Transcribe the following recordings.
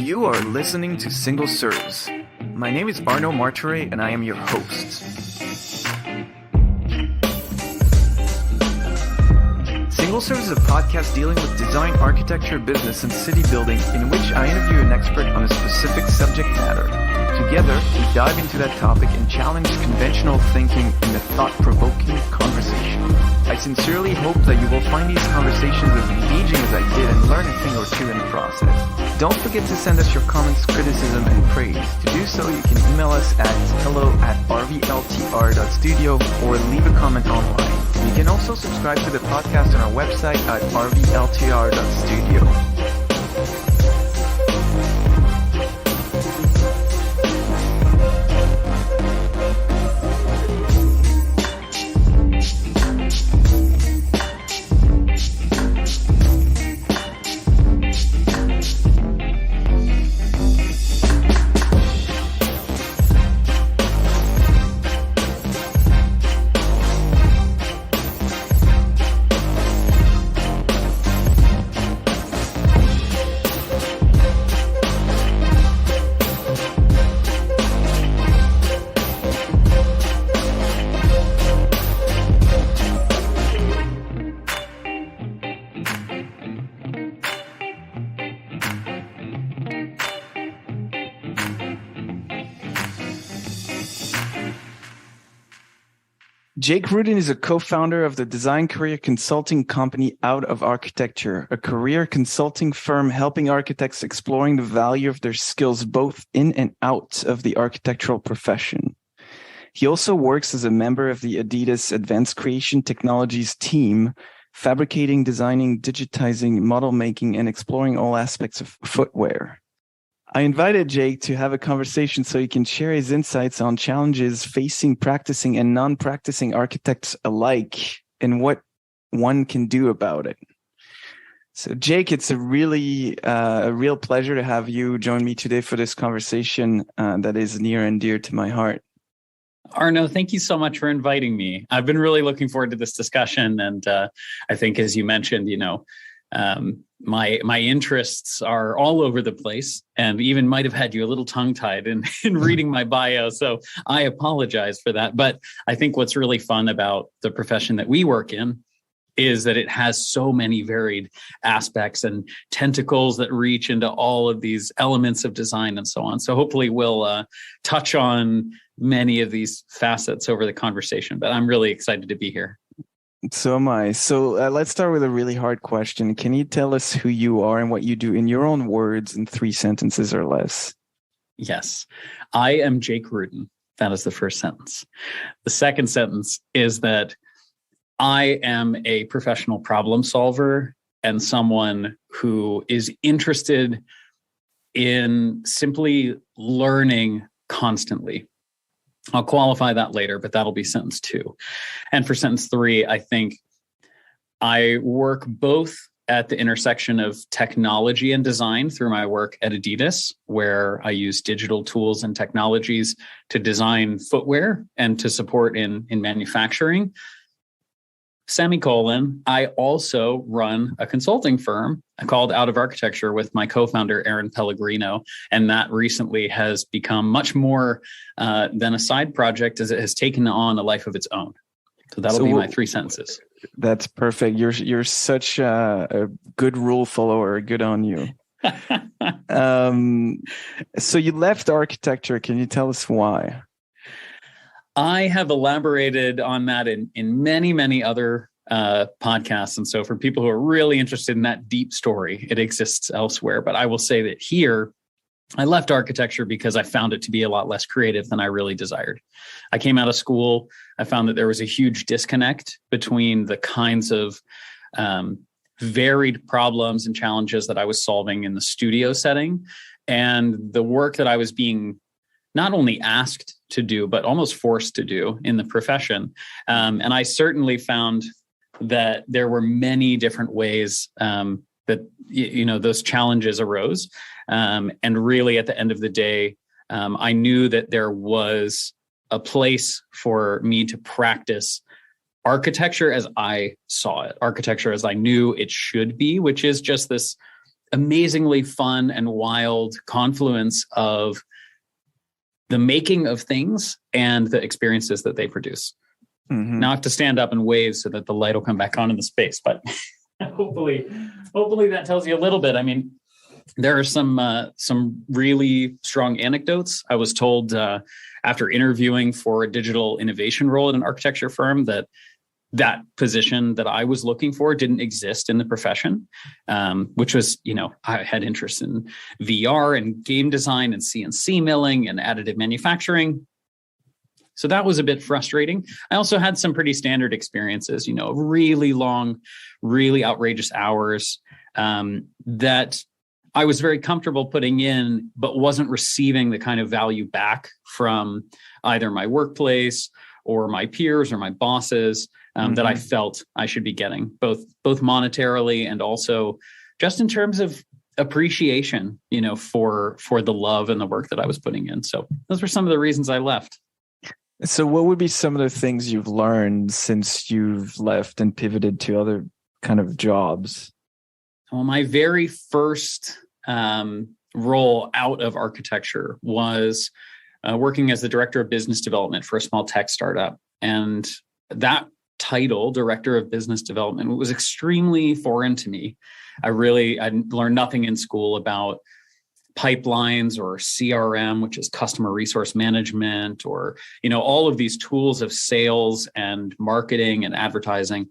You are listening to Single Serves. My name is Arno Martire and I am your host. Single Serves is a podcast dealing with design, architecture, business, and city building in which I interview an expert on a specific subject matter. Together, we dive into that topic and challenge conventional thinking in a thought-provoking conversation. I sincerely hope that you will find these conversations as engaging as I did and learn a thing or two in the process. Don't forget to send us your comments, criticism, and praise. To do so, you can email us at hello@rvltr.studio or leave a comment online. You can also subscribe to the podcast on our website at rvltr.studio. Jake Rudin is a co-founder of the design career consulting company Out of Architecture, a career consulting firm helping architects exploring the value of their skills both in and out of the architectural profession. He also works as a member of the Adidas Advanced Creation Technologies team, fabricating, designing, digitizing, model making, and exploring all aspects of footwear. I invited Jake to have a conversation so he can share his insights on challenges facing practicing and non-practicing architects alike and what one can do about it. So Jake, it's a real pleasure to have you join me today for this conversation that is near and dear to my heart. Arno, thank you so much for inviting me. I've been really looking forward to this discussion. And I think, as you mentioned, my interests are all over the place and even might have had you a little tongue-tied in reading my bio. So I apologize for that. But I think what's really fun about the profession that we work in is that it has so many varied aspects and tentacles that reach into all of these elements of design and so on. So hopefully we'll touch on many of these facets over the conversation, but I'm really excited to be here. So am I. So let's start with a really hard question. Can you tell us who you are and what you do in your own words in 3 sentences or less? Yes. I am Jake Rudin. That is the first sentence. The second sentence is that I am a professional problem solver and someone who is interested in simply learning constantly. I'll qualify that later, but that'll be sentence 2. And for sentence 3, I think I work both at the intersection of technology and design through my work at Adidas, where I use digital tools and technologies to design footwear and to support in manufacturing. Semicolon, I also run a consulting firm called Out of Architecture with my co-founder, Aaron Pellegrino. And that recently has become much more than a side project as it has taken on a life of its own. So that'll be my 3 sentences. That's perfect. You're such a good rule follower. Good on you. So you left architecture. Can you tell us why? I have elaborated on that in many, many other podcasts. And so for people who are really interested in that deep story, it exists elsewhere. But I will say that here, I left architecture because I found it to be a lot less creative than I really desired. I came out of school. I found that there was a huge disconnect between the kinds of varied problems and challenges that I was solving in the studio setting and the work that I was being not only asked to do, but almost forced to do in the profession. And I certainly found that there were many different ways that, those challenges arose. And really at the end of the day, I knew that there was a place for me to practice architecture as I saw it, architecture as I knew it should be, which is just this amazingly fun and wild confluence of the making of things and the experiences that they produce. Mm-hmm. Now I have to stand up and wave so that the light will come back on in the space, but hopefully that tells you a little bit. I mean, there are some really strong anecdotes. I was told after interviewing for a digital innovation role at an architecture firm that position that I was looking for didn't exist in the profession, which was, I had interest in VR and game design and CNC milling and additive manufacturing. So that was a bit frustrating. I also had some pretty standard experiences, really long, really outrageous hours that I was very comfortable putting in, but wasn't receiving the kind of value back from either my workplace or my peers or my bosses that I felt I should be getting, both monetarily and also just in terms of appreciation, for the love and the work that I was putting in. So those were some of the reasons I left. So what would be some of the things you've learned since you've left and pivoted to other kind of jobs? Well, my very first role out of architecture was working as the director of business development for a small tech startup. And that title, director of business development, was extremely foreign to me. I learned nothing in school about pipelines or CRM, which is customer resource management, or, all of these tools of sales and marketing and advertising.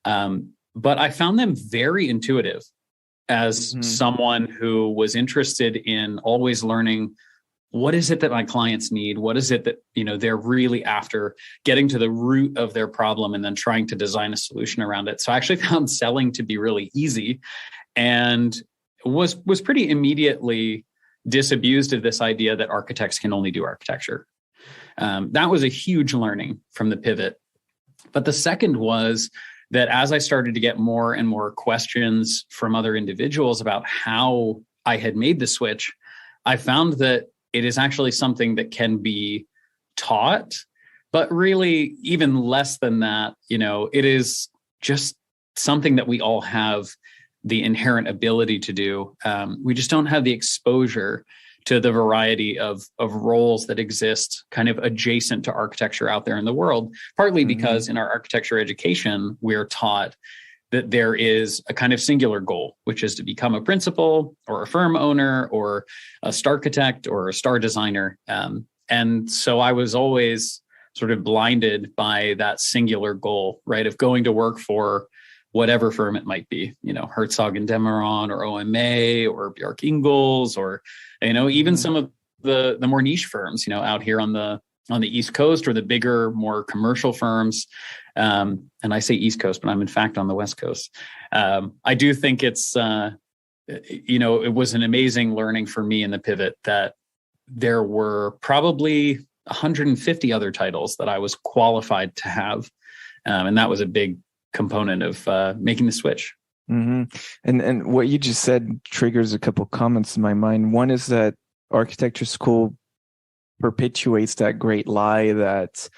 But I found them very intuitive as someone who was interested in always learning, what is it that my clients need? What is it that, they're really after, getting to the root of their problem and then trying to design a solution around it. So I actually found selling to be really easy, and was pretty immediately disabused of this idea that architects can only do architecture. That was a huge learning from the pivot. But the second was that as I started to get more and more questions from other individuals about how I had made the switch, I found that it is actually something that can be taught, but really even less than that, it is just something that we all have the inherent ability to do. We just don't have the exposure to the variety of roles that exist kind of adjacent to architecture out there in the world, partly because in our architecture education, we're taught that there is a kind of singular goal, which is to become a principal or a firm owner or a starchitect or a star designer. And so I was always sort of blinded by that singular goal, right, of going to work for whatever firm it might be, Herzog and Demeron or OMA or Bjarke Ingels or, even some of the more niche firms, out here on the East Coast, or the bigger, more commercial firms. And I say East Coast, but I'm in fact on the West Coast. I do think it's, it was an amazing learning for me in the pivot that there were probably 150 other titles that I was qualified to have. And that was a big component of making the switch. And what you just said triggers a couple comments in my mind. One is that architecture school perpetuates that great lie that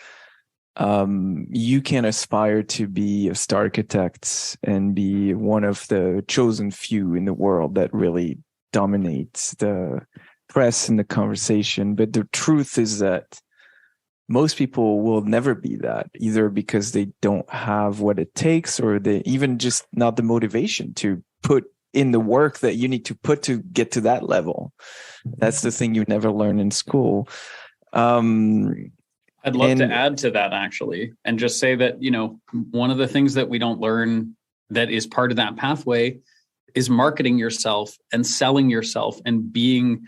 you can aspire to be a star architect and be one of the chosen few in the world that really dominates the press and the conversation. But the truth is that most people will never be that, either because they don't have what it takes, or they even just not the motivation to put in the work that you need to put to get to that level. That's the thing you never learn in school. I'd love to add to that, actually, and just say that, one of the things that we don't learn that is part of that pathway is marketing yourself and selling yourself and being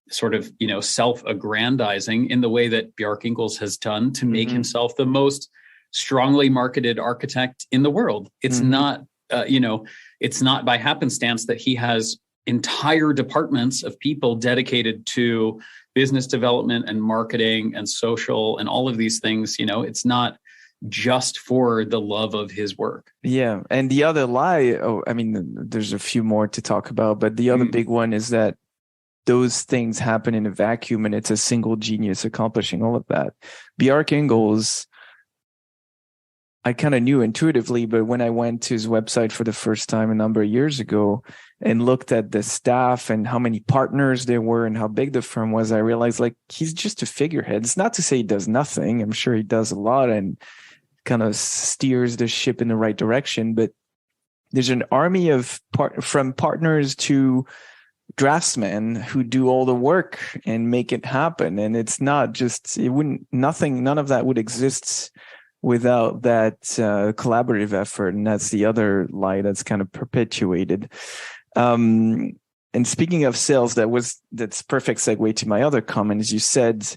sort of, self-aggrandizing in the way that Bjarke Ingels has done to make himself the most strongly marketed architect in the world. It's not, it's not by happenstance that he has entire departments of people dedicated to business development and marketing and social and all of these things. It's not just for the love of his work. Yeah. And the other lie, there's a few more to talk about, but the other big one is that those things happen in a vacuum and it's a single genius accomplishing all of that. Bjarke Ingels, I kind of knew intuitively, but when I went to his website for the first time a number of years ago and looked at the staff and how many partners there were and how big the firm was, I realized like he's just a figurehead. It's not to say he does nothing. I'm sure he does a lot and kind of steers the ship in the right direction, but there's an army of from partners to draftsmen who do all the work and make it happen. And it's not just, none of that would exist without that collaborative effort. And that's the other lie that's kind of perpetuated. And speaking of sales, that's perfect segue to my other comment. As you said,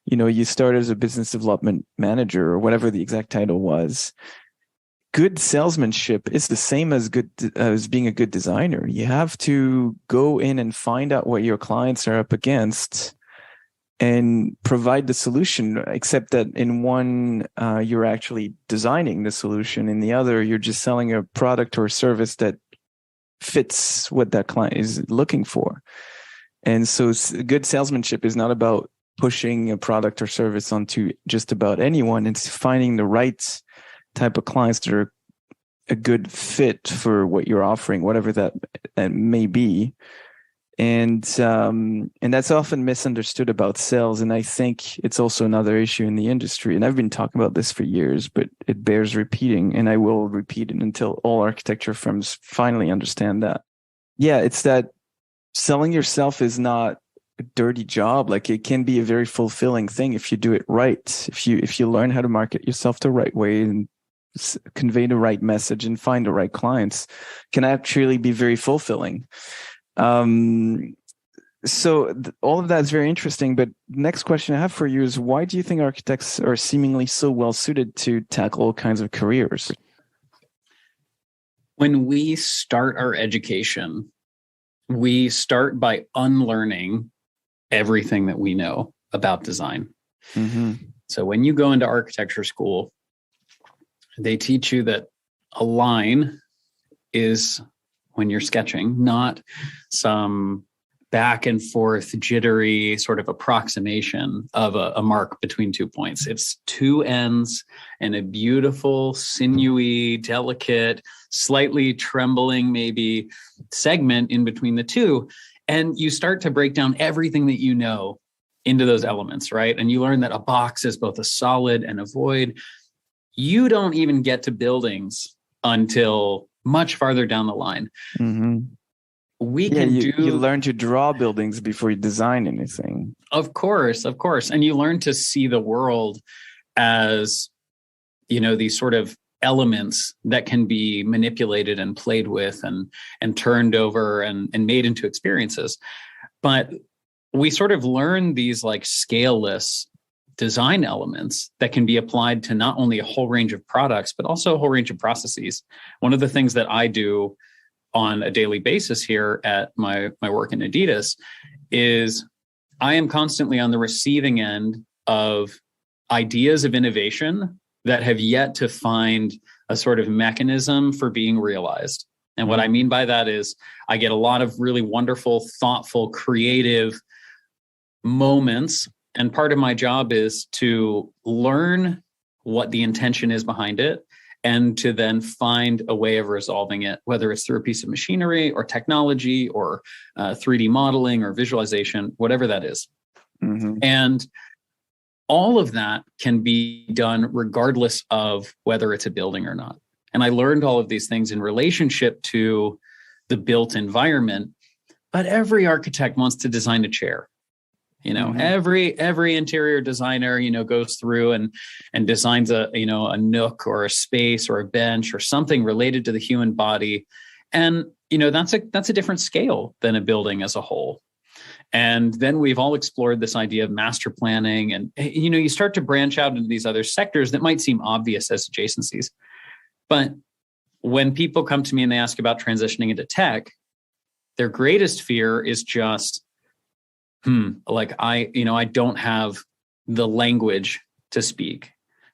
you started as a business development manager or whatever the exact title was. Good salesmanship is the same as being a good designer. You have to go in and find out what your clients are up against and provide the solution, except that in one, you're actually designing the solution. In the other, you're just selling a product or a service that fits what that client is looking for. And so good salesmanship is not about pushing a product or service onto just about anyone. It's finding the right type of clients that are a good fit for what you're offering, whatever that may be. And that's often misunderstood about sales. And I think it's also another issue in the industry. And I've been talking about this for years, but it bears repeating, and I will repeat it until all architecture firms finally understand that. Yeah, it's that selling yourself is not a dirty job. Like, it can be a very fulfilling thing if you do it right. If you learn how to market yourself the right way and convey the right message and find the right clients, can actually be very fulfilling. So all of that is very interesting. But next question I have for you is, why do you think architects are seemingly so well suited to tackle all kinds of careers? When we start our education, we start by unlearning everything that we know about design. Mm-hmm. So when you go into architecture school, they teach you that a line is, when you're sketching, not some back and forth jittery sort of approximation of a mark between 2 points. It's two ends and a beautiful, sinewy, delicate, slightly trembling maybe segment in between the two. And you start to break down everything that you know into those elements, right? And you learn that a box is both a solid and a void. You don't even get to buildings until much farther down the line. Mm-hmm. You learn to draw buildings before you design anything. Of course. And you learn to see the world as, these sort of elements that can be manipulated and played with and turned over and made into experiences. But we sort of learn these like scaleless design elements that can be applied to not only a whole range of products, but also a whole range of processes. One of the things that I do on a daily basis here at my work in Adidas is I am constantly on the receiving end of ideas of innovation that have yet to find a sort of mechanism for being realized. And what I mean by that is I get a lot of really wonderful, thoughtful, creative moments. And part of my job is to learn what the intention is behind it and to then find a way of resolving it, whether it's through a piece of machinery or technology or 3D modeling or visualization, whatever that is. Mm-hmm. And all of that can be done regardless of whether it's a building or not. And I learned all of these things in relationship to the built environment, but every architect wants to design a chair. Every interior designer, goes through and designs a nook or a space or a bench or something related to the human body. And, that's a different scale than a building as a whole. And then we've all explored this idea of master planning. And, you start to branch out into these other sectors that might seem obvious as adjacencies. But when people come to me and they ask about transitioning into tech, their greatest fear is just, I don't have the language to speak,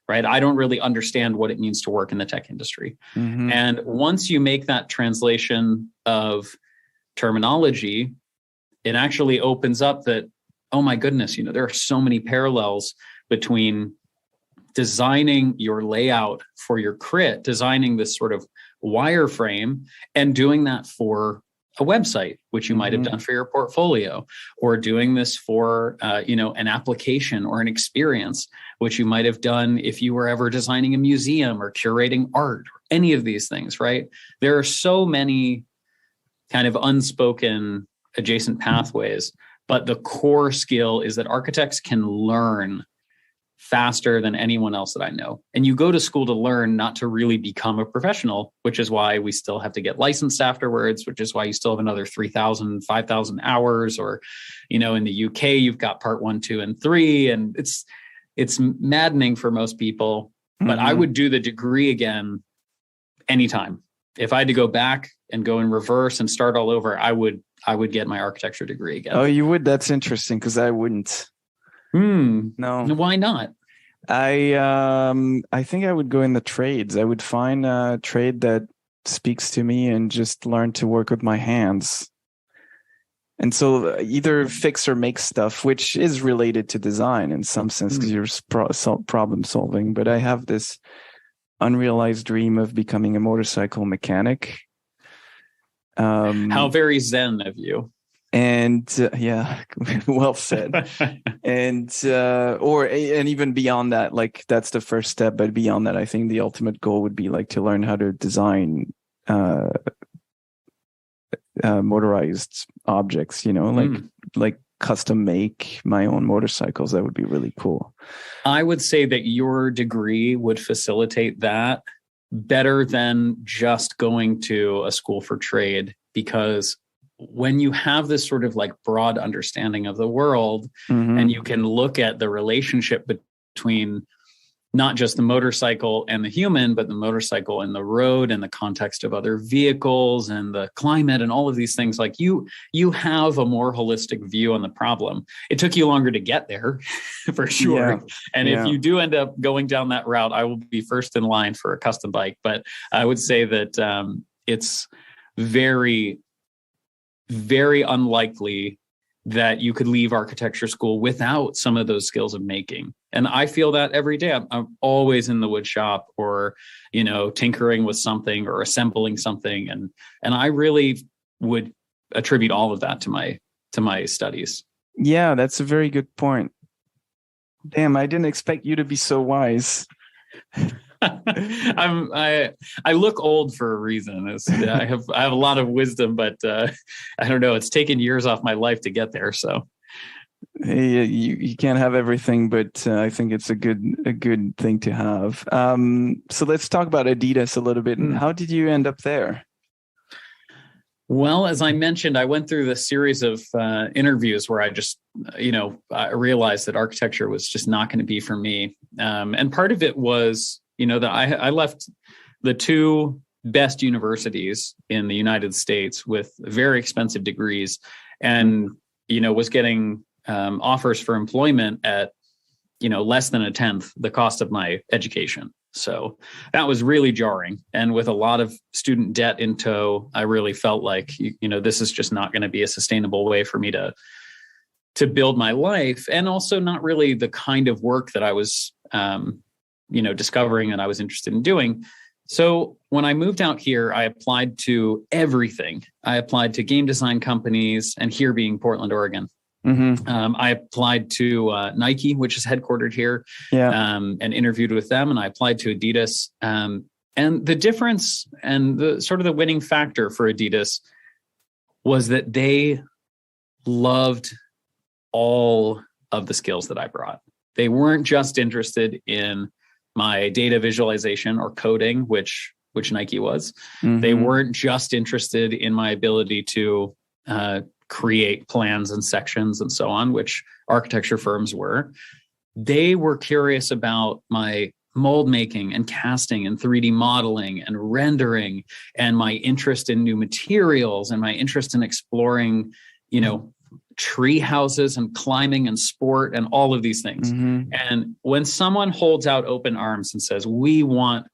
right? I don't really understand what it means to work in the tech industry. Mm-hmm. And once you make that translation of terminology, it actually opens up that, oh my goodness, there are so many parallels between designing your layout for your crit, designing this sort of wireframe, and doing that for a website, which you might have done for your portfolio, or doing this for, an application or an experience, which you might have done if you were ever designing a museum or curating art, or any of these things, right? There are so many kind of unspoken adjacent pathways, but the core skill is that architects can learn faster than anyone else that I know. And you go to school to learn, not to really become a professional, which is why we still have to get licensed afterwards, which is why you still have another 3,000, 5,000 hours. Or, in the UK, you've got part 1, 2, and 3. And it's maddening for most people, but I would do the degree again anytime. If I had to go back and go in reverse and start all over, I would get my architecture degree again. Oh, you would? That's interesting, because I wouldn't. No. Why not? I think I would go in the trades. I would find a trade that speaks to me and just learn to work with my hands. And so either fix or make stuff, which is related to design in some sense, because you're problem solving. But I have this unrealized dream of becoming a motorcycle mechanic. How very Zen of you. And yeah, well said. And even beyond that, like that's the first step. But beyond that, I think the ultimate goal would be like to learn how to design motorized objects. Like custom make my own motorcycles. That would be really cool. I would say that your degree would facilitate that better than just going to a school for trade, because when you have this sort of like broad understanding of the world, and you can look at the relationship between not just the motorcycle and the human, but the motorcycle and the road and the context of other vehicles and the climate and all of these things, like you have a more holistic view on the problem. It took you longer to get there for sure. Yeah. And if you do end up going down that route, I will be first in line for a custom bike. But I would say that it's very, very unlikely that you could leave architecture school without some of those skills of making. And I feel that every day. I'm always in the wood shop or, tinkering with something or assembling something. And I really would attribute all of that to my studies. Yeah, that's a very good point. Damn, I didn't expect you to be so wise. I look old for a reason. I have a lot of wisdom, but I don't know. It's taken years off my life to get there. So hey, you can't have everything, but I think it's a good thing to have. So let's talk about Adidas a little bit. And how did you end up there? Well, as I mentioned, I went through this series of interviews where I just, I realized that architecture was just not going to be for me. And part of it was, that I left the two best universities in the United States with very expensive degrees and, was getting offers for employment at, less than a tenth the cost of my education. So that was really jarring. And with a lot of student debt in tow, I really felt like, this is just not going to be a sustainable way for me to build my life. And also not really the kind of work that I was, discovering and I was interested in doing. So when I moved out here, I applied to everything. I applied to game design companies, and here being Portland, Oregon. I applied to Nike, which is headquartered here, and interviewed with them. And I applied to Adidas. And the difference and the sort of the winning factor for Adidas was that they loved all of the skills that I brought. They weren't just interested in my data visualization or coding, which Nike was. They weren't just interested in my ability to create plans and sections and so on, which architecture firms were. They were curious about my mold making and casting and 3D modeling and rendering and my interest in new materials and my interest in exploring, tree houses and climbing and sport and all of these things. And when someone holds out open arms and says, we want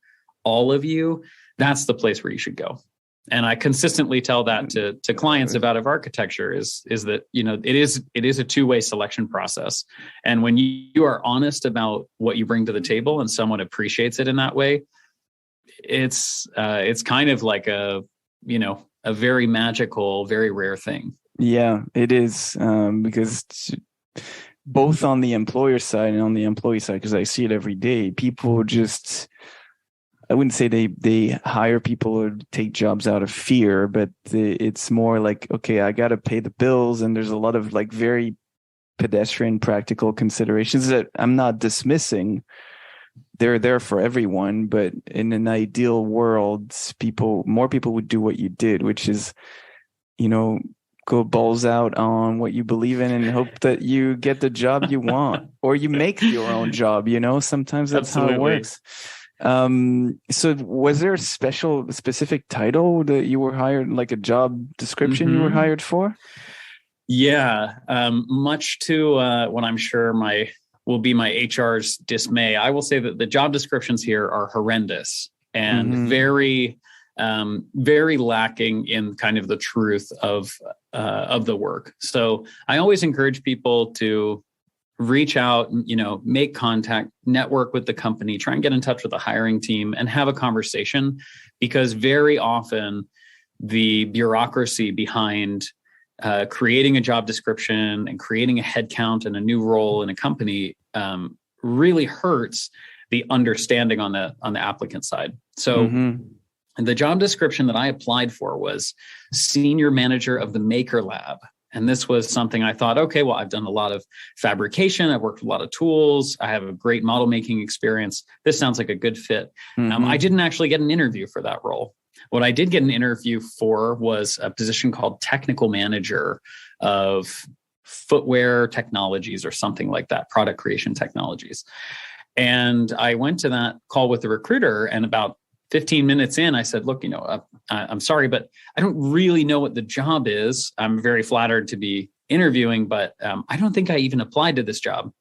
all of you, that's the place where you should go. And I consistently tell that to clients about of architecture is that, it is a two-way selection process. And when you are honest about what you bring to the table and someone appreciates it in that way, it's kind of like a very magical, very rare thing. Yeah, it is. Because both on the employer side and on the employee side, because I see it every day, people just, I wouldn't say they hire people or take jobs out of fear, but it's more like, okay, I got to pay the bills. And there's a lot of like very pedestrian practical considerations that I'm not dismissing. They're there for everyone, but in an ideal world, more people would do what you did, which is, go balls out on what you believe in and hope that you get the job you want, or you make your own job. Sometimes that's Absolutely. how it works. So was there a specific title that you were hired, like a job description you were hired for? Yeah. Much to what I'm sure will be my HR's dismay, I will say that the job descriptions here are horrendous and very, very lacking in kind of the truth of the work. So I always encourage people to reach out, make contact, network with the company, try and get in touch with the hiring team and have a conversation, because very often the bureaucracy behind creating a job description and creating a headcount and a new role in a company really hurts the understanding on the applicant side. So the job description that I applied for was senior manager of the Maker Lab. And this was something I thought, okay, well, I've done a lot of fabrication. I've worked with a lot of tools. I have a great model making experience. This sounds like a good fit. I didn't actually get an interview for that role. What I did get an interview for was a position called technical manager of footwear technologies or something like that, product creation technologies. And I went to that call with the recruiter, and about 15 minutes in, I said, look, I'm sorry, but I don't really know what the job is. I'm very flattered to be interviewing, but I don't think I even applied to this job.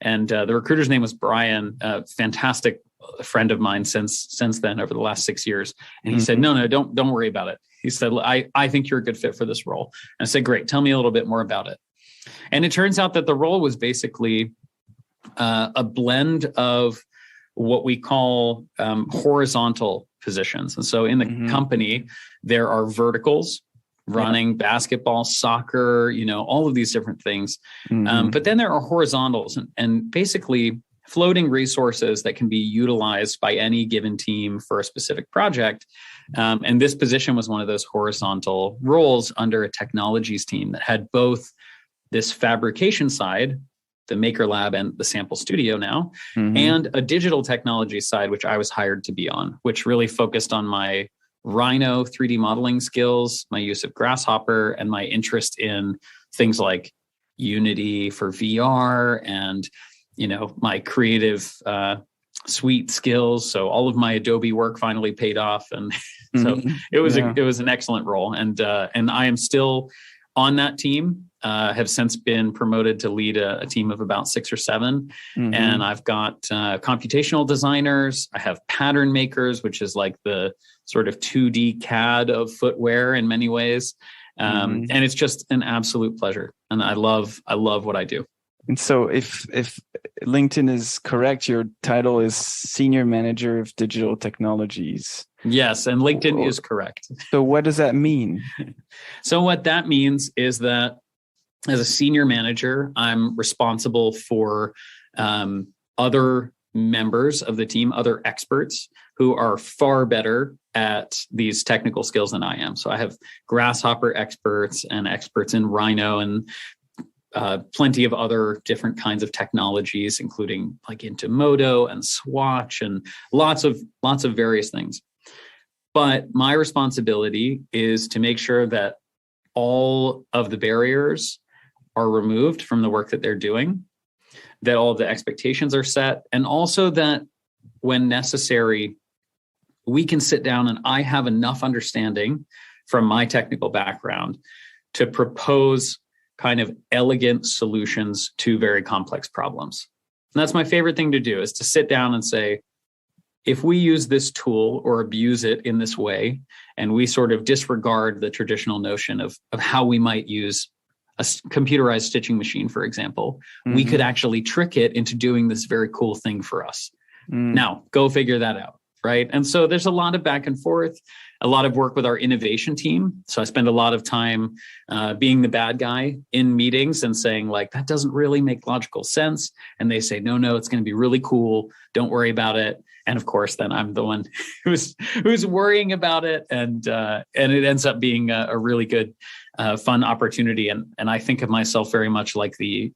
And the recruiter's name was Brian, a fantastic friend of mine since then over the last 6 years. And he said, no, don't worry about it. He said, I think you're a good fit for this role. And I said, great, tell me a little bit more about it. And it turns out that the role was basically a blend of what we call horizontal positions. And so in the company, there are verticals, running, basketball, soccer, all of these different things. But then there are horizontals and basically floating resources that can be utilized by any given team for a specific project. And this position was one of those horizontal roles under a technologies team that had both this fabrication side, the Maker Lab and the Sample Studio now, and a digital technology side, which I was hired to be on, which really focused on my Rhino 3D modeling skills, my use of Grasshopper, and my interest in things like Unity for VR and, my creative suite skills. So all of my Adobe work finally paid off. And so it was an excellent role. And I am still on that team. Have since been promoted to lead a team of about 6 or 7. And I've got computational designers. I have pattern makers, which is like the sort of 2D CAD of footwear in many ways. And it's just an absolute pleasure. And I love what I do. And so if LinkedIn is correct, your title is Senior Manager of Digital Technologies. Yes, and LinkedIn is correct. So what does that mean? So what that means is that as a senior manager, I'm responsible for other members of the team, other experts who are far better at these technical skills than I am. So I have Grasshopper experts and experts in Rhino and plenty of other different kinds of technologies, including like Intimodo and Swatch and lots of various things. But my responsibility is to make sure that all of the barriers are removed from the work that they're doing, that all of the expectations are set, and also that when necessary, we can sit down and I have enough understanding from my technical background to propose kind of elegant solutions to very complex problems. And that's my favorite thing to do, is to sit down and say, if we use this tool or abuse it in this way, and we sort of disregard the traditional notion of how we might use a computerized stitching machine, for example, we could actually trick it into doing this very cool thing for us. Now, go figure that out, right? And so there's a lot of back and forth, a lot of work with our innovation team. So I spend a lot of time being the bad guy in meetings and saying, like, that doesn't really make logical sense. And they say, no, it's going to be really cool. Don't worry about it. And of course, then I'm the one who's worrying about it. And it ends up being a really good, fun opportunity. And I think of myself very much like the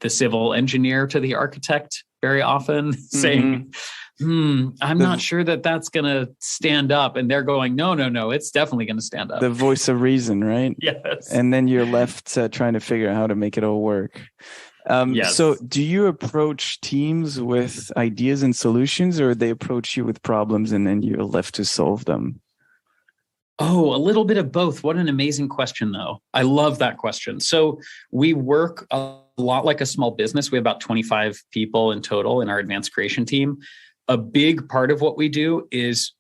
civil engineer to the architect very often, saying, I'm not sure that that's going to stand up. And they're going, no, it's definitely going to stand up. The voice of reason, right? Yes. And then you're left trying to figure out how to make it all work. Yes. So do you approach teams with ideas and solutions, or they approach you with problems and then you're left to solve them? Oh, a little bit of both. What an amazing question, though. I love that question. So we work a lot like a small business. We have about 25 people in total in our advanced creation team. A big part of what we do is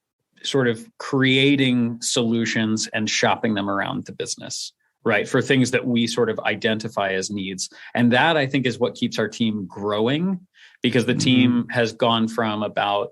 sort of creating solutions and shopping them around the business, right? For things that we sort of identify as needs. And that, I think, is what keeps our team growing, because the team has gone from about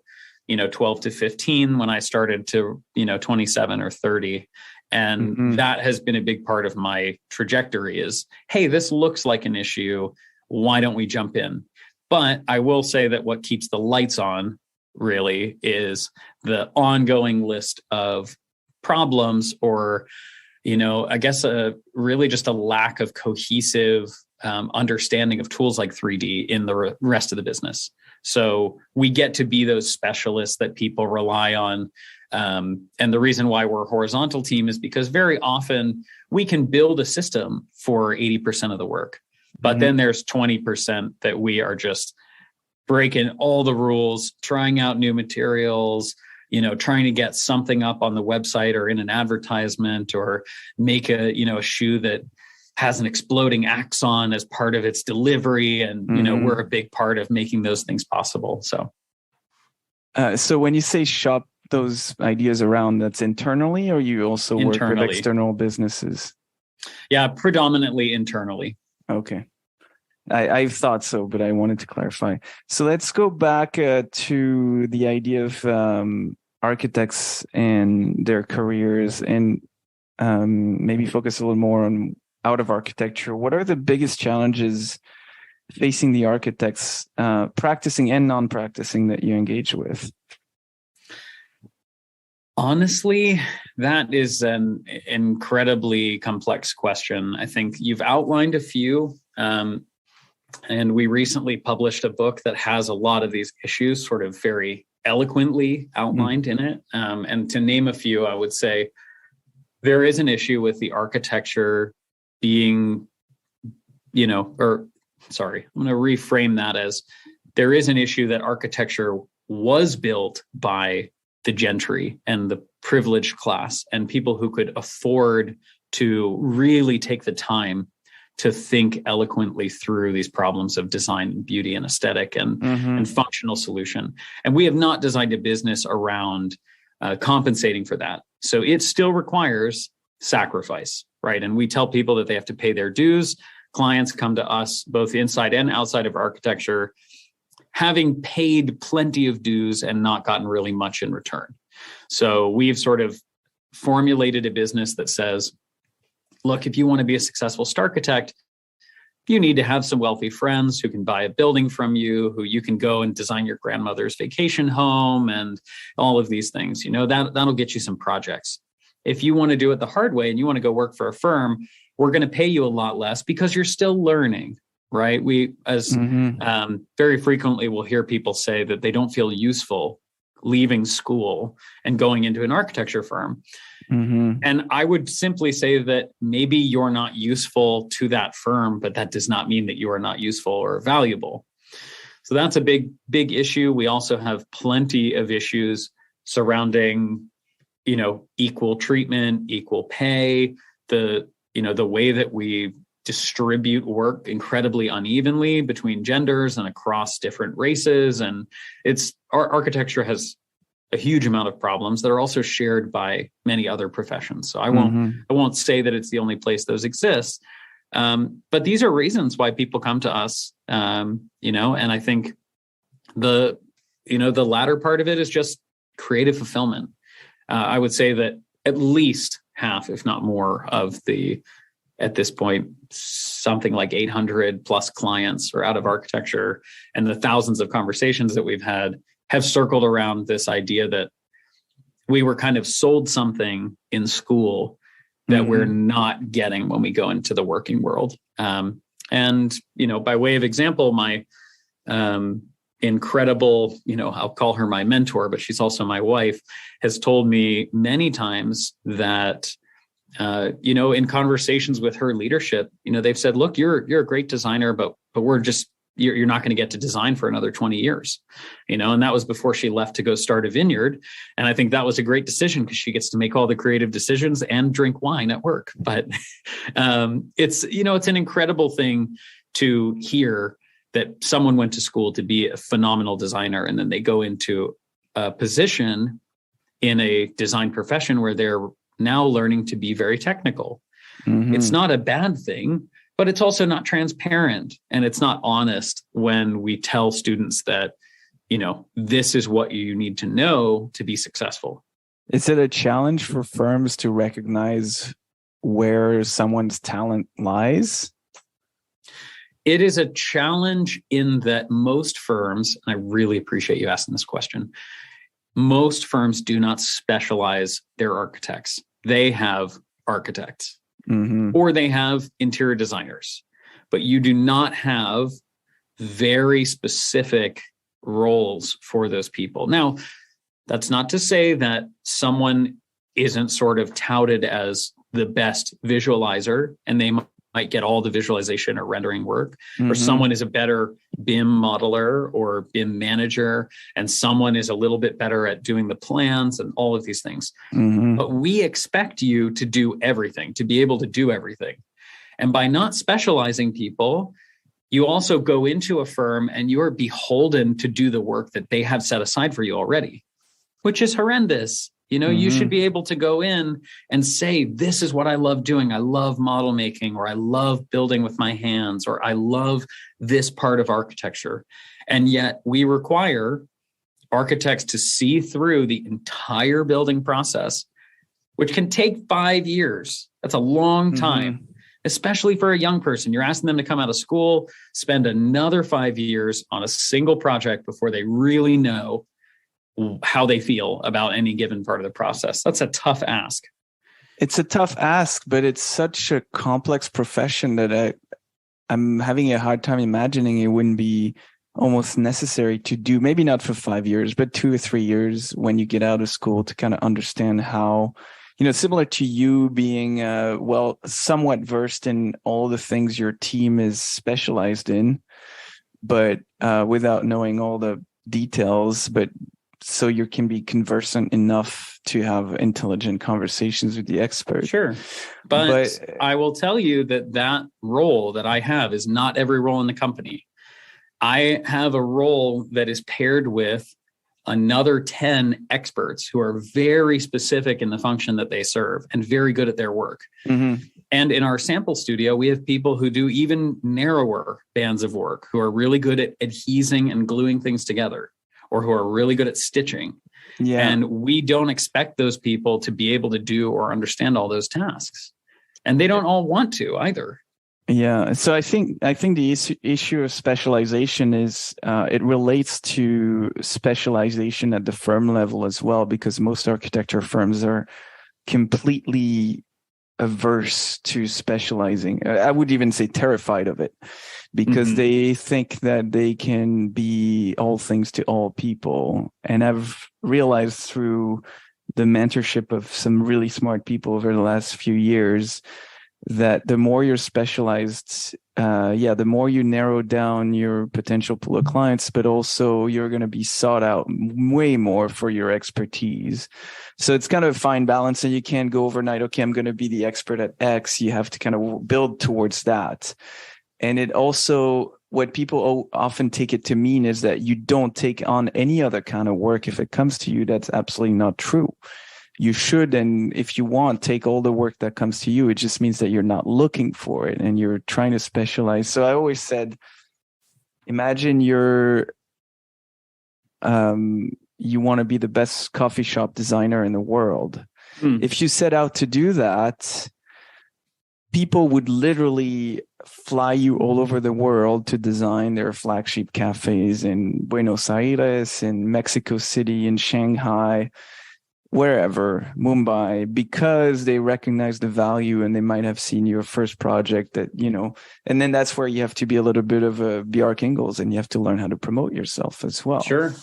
12 to 15 when I started to, 27 or 30. And that has been a big part of my trajectory is, hey, this looks like an issue. Why don't we jump in? But I will say that what keeps the lights on really is the ongoing list of problems, or, I guess really just a lack of cohesive understanding of tools like 3D in the rest of the business. So we get to be those specialists that people rely on. And the reason why we're a horizontal team is because very often we can build a system for 80% of the work, but then there's 20% that we are just breaking all the rules, trying out new materials, trying to get something up on the website or in an advertisement, or make a shoe that has an exploding axon as part of its delivery. And, we're a big part of making those things possible. So when you say shop those ideas around, that's internally, or you also work with external businesses? Yeah, predominantly internally. Okay. I thought so, but I wanted to clarify. So let's go back to the idea of architects and their careers, and maybe focus a little more on out of architecture. What are the biggest challenges facing the architects, practicing and non-practicing, that you engage with? Honestly, that is an incredibly complex question. I think you've outlined a few, and we recently published a book that has a lot of these issues sort of very eloquently outlined in it. And to name a few, I would say there is an issue with the architecture being, I'm going to reframe that as there is an issue that architecture was built by the gentry and the privileged class and people who could afford to really take the time to think eloquently through these problems of design and beauty and aesthetic and functional solution. And we have not designed a business around compensating for that. So it still requires sacrifice, right? And we tell people that they have to pay their dues. Clients come to us both inside and outside of architecture, having paid plenty of dues and not gotten really much in return. So we've sort of formulated a business that says, look, if you want to be a successful architect, you need to have some wealthy friends who can buy a building from you, who you can go and design your grandmother's vacation home and all of these things. That'll get you some projects. If you want to do it the hard way and you want to go work for a firm, we're going to pay you a lot less because you're still learning, right? We, very frequently will hear people say that they don't feel useful leaving school and going into an architecture firm. And I would simply say that maybe you're not useful to that firm, but that does not mean that you are not useful or valuable. So that's a big, big issue. We also have plenty of issues surrounding, equal treatment, equal pay, the way that we distribute work incredibly unevenly between genders and across different races. And our architecture has a huge amount of problems that are also shared by many other professions. So I won't say that it's the only place those exist. But these are reasons why people come to us, and I think the latter part of it is just creative fulfillment. I would say that at least half, if not more, of at this point, something like 800 plus clients are out of architecture, and the thousands of conversations that we've had have circled around this idea that we were kind of sold something in school that we're not getting when we go into the working world. And, by way of example, my incredible, I'll call her my mentor, but she's also my wife, has told me many times that, in conversations with her leadership, they've said, look, you're a great designer, but you're not going to get to design for another 20 years, and that was before she left to go start a vineyard. And I think that was a great decision because she gets to make all the creative decisions and drink wine at work. But it's an incredible thing to hear that someone went to school to be a phenomenal designer, and then they go into a position in a design profession where they're now learning to be very technical. It's not a bad thing, but it's also not transparent, and it's not honest when we tell students that, this is what you need to know to be successful. Is it a challenge for firms to recognize where someone's talent lies? It is a challenge in that most firms, and I really appreciate you asking this question, most firms do not specialize their architects. They have architects or they have interior designers, but you do not have very specific roles for those people. Now, that's not to say that someone isn't sort of touted as the best visualizer and they might get all the visualization or rendering work, or someone is a better BIM modeler or BIM manager, and someone is a little bit better at doing the plans and all of these things. But we expect you to do everything, to be able to do everything. And by not specializing people, you also go into a firm and you are beholden to do the work that they have set aside for you already, which is horrendous. You should be able to go in and say, this is what I love doing. I love model making, or I love building with my hands, or I love this part of architecture. And yet we require architects to see through the entire building process, which can take 5 years. That's a long time, especially for a young person. You're asking them to come out of school, spend another 5 years on a single project before they really know how they feel about any given part of the process. That's a tough ask. It's a tough ask, but it's such a complex profession that I'm having a hard time imagining it wouldn't be almost necessary to do, maybe not for 5 years, but 2 or 3 years when you get out of school to kind of understand how, similar to you being, somewhat versed in all the things your team is specialized in, but without knowing all the details, but so you can be conversant enough to have intelligent conversations with the expert. Sure. But I will tell you that role that I have is not every role in the company. I have a role that is paired with another 10 experts who are very specific in the function that they serve and very good at their work. And in our sample studio, we have people who do even narrower bands of work, who are really good at adhesing and gluing things together, or who are really good at stitching. And we don't expect those people to be able to do or understand all those tasks. And they don't all want to either. Yeah. So I think the issue of specialization is it relates to specialization at the firm level as well, because most architecture firms are completely averse to specializing. I would even say terrified of it, because they think that they can be all things to all people. And I've realized through the mentorship of some really smart people over the last few years that the more you're specialized, the more you narrow down your potential pool of clients, but also you're going to be sought out way more for your expertise. So it's kind of a fine balance, and you can't go overnight, okay, I'm going to be the expert at X. You have to kind of build towards that. And it also what people often take it to mean is that you don't take on any other kind of work if it comes to you. That's absolutely not true. You should, and if you want, take all the work that comes to you. It just means that you're not looking for it and you're trying to specialize. So I always said, imagine you want to be the best coffee shop designer in the world. If you set out to do that, people would literally fly you all over the world to design their flagship cafes in Buenos Aires, in Mexico City, in Shanghai, wherever, Mumbai, because they recognize the value and they might have seen your first project that, and then that's where you have to be a little bit of a Bjarke Ingels and you have to learn how to promote yourself as well. Sure.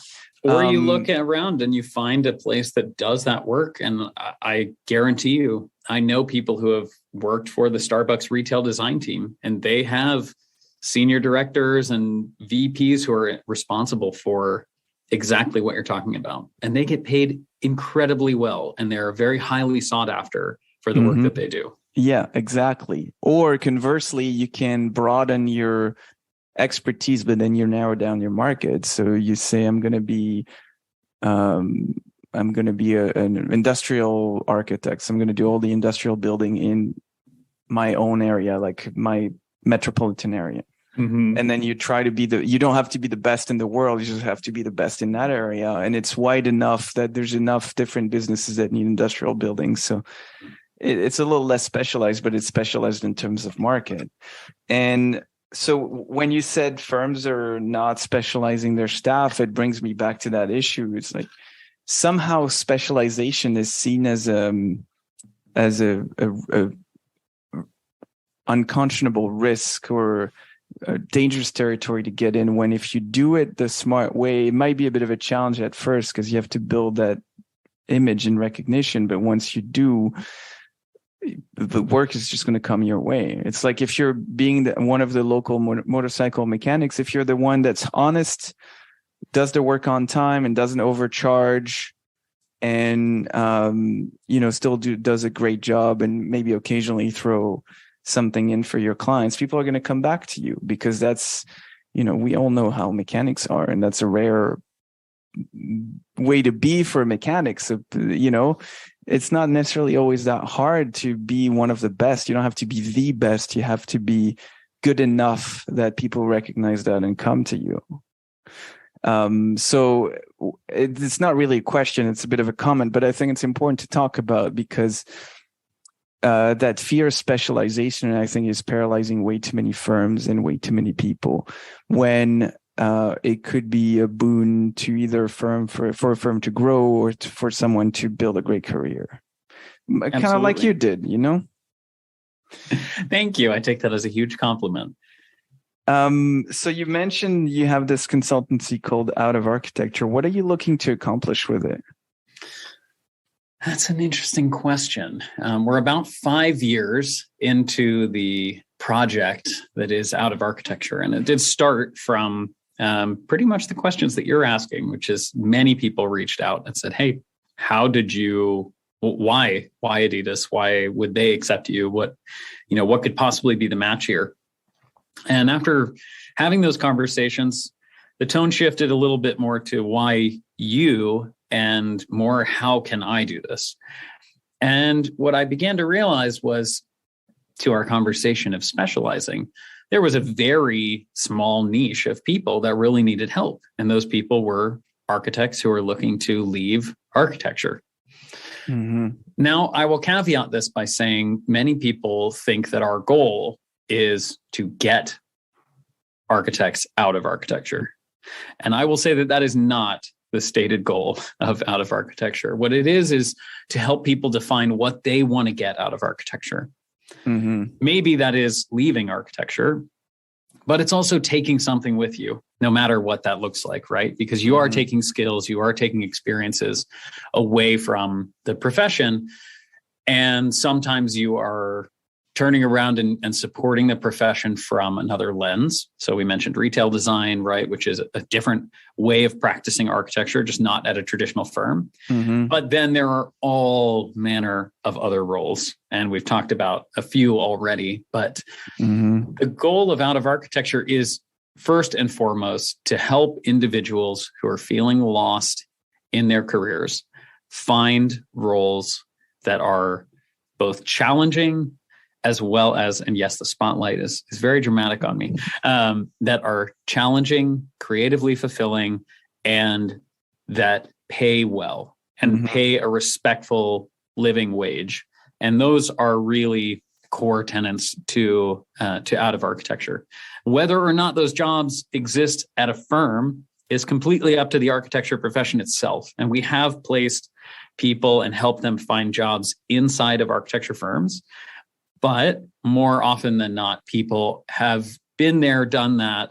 Or you look around and you find a place that does that work. And I guarantee you, I know people who have worked for the Starbucks retail design team, and they have senior directors and VPs who are responsible for exactly what you're talking about. And they get paid incredibly well. And they're very highly sought after for the work that they do. Yeah, exactly. Or conversely, you can broaden your expertise, but then you narrow down your market. So you say, I'm going to be an industrial architect. So I'm going to do all the industrial building in my own area, like my metropolitan area. And then you try to be you don't have to be the best in the world. You just have to be the best in that area. And it's wide enough that there's enough different businesses that need industrial buildings. So it's a little less specialized, but it's specialized in terms of market. And so when you said firms are not specializing their staff, it brings me back to that issue. It's like somehow specialization is seen as a unconscionable risk or a dangerous territory to get in, when if you do it the smart way, it might be a bit of a challenge at first because you have to build that image and recognition. But once you do, the work is just going to come your way. It's like if you're being one of the local motorcycle mechanics, if you're the one that's honest, does the work on time and doesn't overcharge, and still does a great job, and maybe occasionally throw something in for your clients, people are going to come back to you, because that's, we all know how mechanics are, and that's a rare way to be for mechanics. So, it's not necessarily always that hard to be one of the best. You don't have to be the best. You have to be good enough that people recognize that and come to you. So it's not really a question. It's a bit of a comment, but I think it's important to talk about, because that fear of specialization, I think, is paralyzing way too many firms and way too many people, when it could be a boon to either a firm for a firm to grow, or for someone to build a great career. Kind of like you did, Thank you. I take that as a huge compliment. So you mentioned you have this consultancy called Out of Architecture. What are you looking to accomplish with it? That's an interesting question. We're about 5 years into the project that is Out of Architecture. And it did start from pretty much the questions that you're asking, which is many people reached out and said, hey, why Adidas? Why would they accept you? What could possibly be the match here? And after having those conversations, the tone shifted a little bit more to why you, and more, how can I do this? And what I began to realize was, to our conversation of specializing, there was a very small niche of people that really needed help. And those people were architects who are looking to leave architecture. Now, I will caveat this by saying many people think that our goal is to get architects out of architecture. And I will say that that is not the stated goal of Out of Architecture. What it is to help people define what they want to get out of architecture. Maybe that is leaving architecture, but it's also taking something with you, no matter what that looks like, right? Because you are taking skills, you are taking experiences away from the profession. And sometimes you are turning around and supporting the profession from another lens. So we mentioned retail design, right? Which is a different way of practicing architecture, just not at a traditional firm. But then there are all manner of other roles. And we've talked about a few already, but the goal of Out of Architecture is first and foremost to help individuals who are feeling lost in their careers find roles that are both challenging as well as, and yes, the spotlight is very dramatic on me, that are challenging, creatively fulfilling, and that pay well and pay a respectful living wage. And those are really core tenets to out of architecture. Whether or not those jobs exist at a firm is completely up to the architecture profession itself. And we have placed people and helped them find jobs inside of architecture firms. But more often than not, people have been there, done that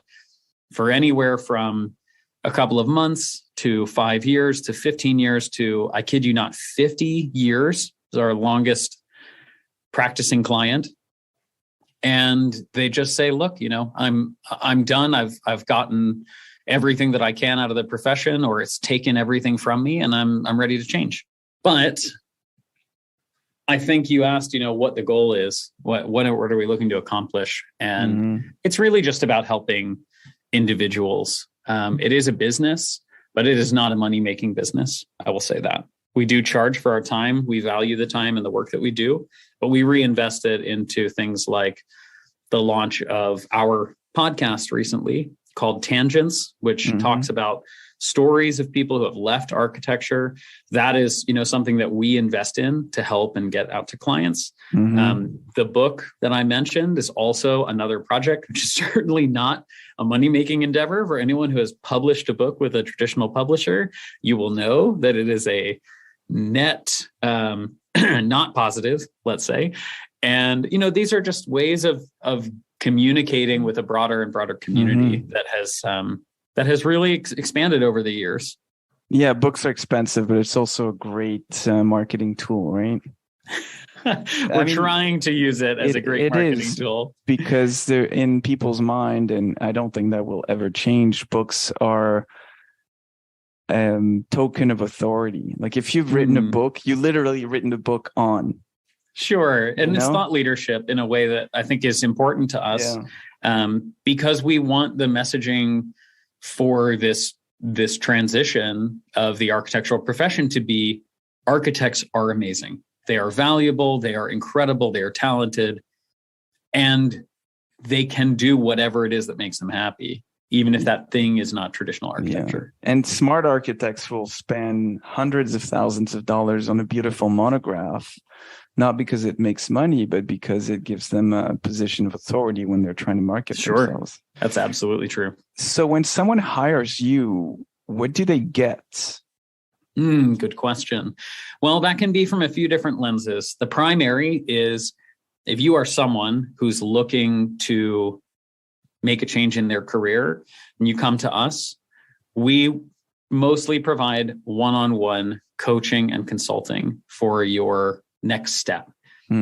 for anywhere from a couple of months to 5 years to 15 years to, I kid you not, 50 years is our longest practicing client. And they just say, look, I'm done. I've gotten everything that I can out of the profession, or it's taken everything from me, and I'm ready to change. But I think you asked, what the goal is, what are we looking to accomplish? And it's really just about helping individuals. It is a business, but it is not a money-making business. I will say that. We do charge for our time. We value the time and the work that we do, but we reinvest it into things like the launch of our podcast recently called Tangents, which talks about stories of people who have left architecture. That is, something that we invest in to help and get out to clients. The book that I mentioned is also another project, which is certainly not a money-making endeavor. For anyone who has published a book with a traditional publisher, you will know that it is a net not positive, let's say. And, these are just ways of communicating with a broader and broader community that has really expanded over the years. Yeah, books are expensive, but it's also a great marketing tool, right? We're trying to use it as a great marketing tool. Because they're in people's mind, and I don't think that will ever change. Books are token of authority. Like if you've written a book, you literally written the book on. Sure. And it's thought leadership in a way that I think is important to us, because we want the messaging for this transition of the architectural profession to be: architects are amazing. They are valuable. They are incredible. They are talented. And they can do whatever it is that makes them happy, even if that thing is not traditional architecture. Yeah. And smart architects will spend hundreds of thousands of dollars on a beautiful monograph, not because it makes money, but because it gives them a position of authority when they're trying to market themselves. That's absolutely true. So when someone hires you, what do they get? Good question. Well, that can be from a few different lenses. The primary is if you are someone who's looking to make a change in their career and you come to us, we mostly provide one-on-one coaching and consulting for your next step.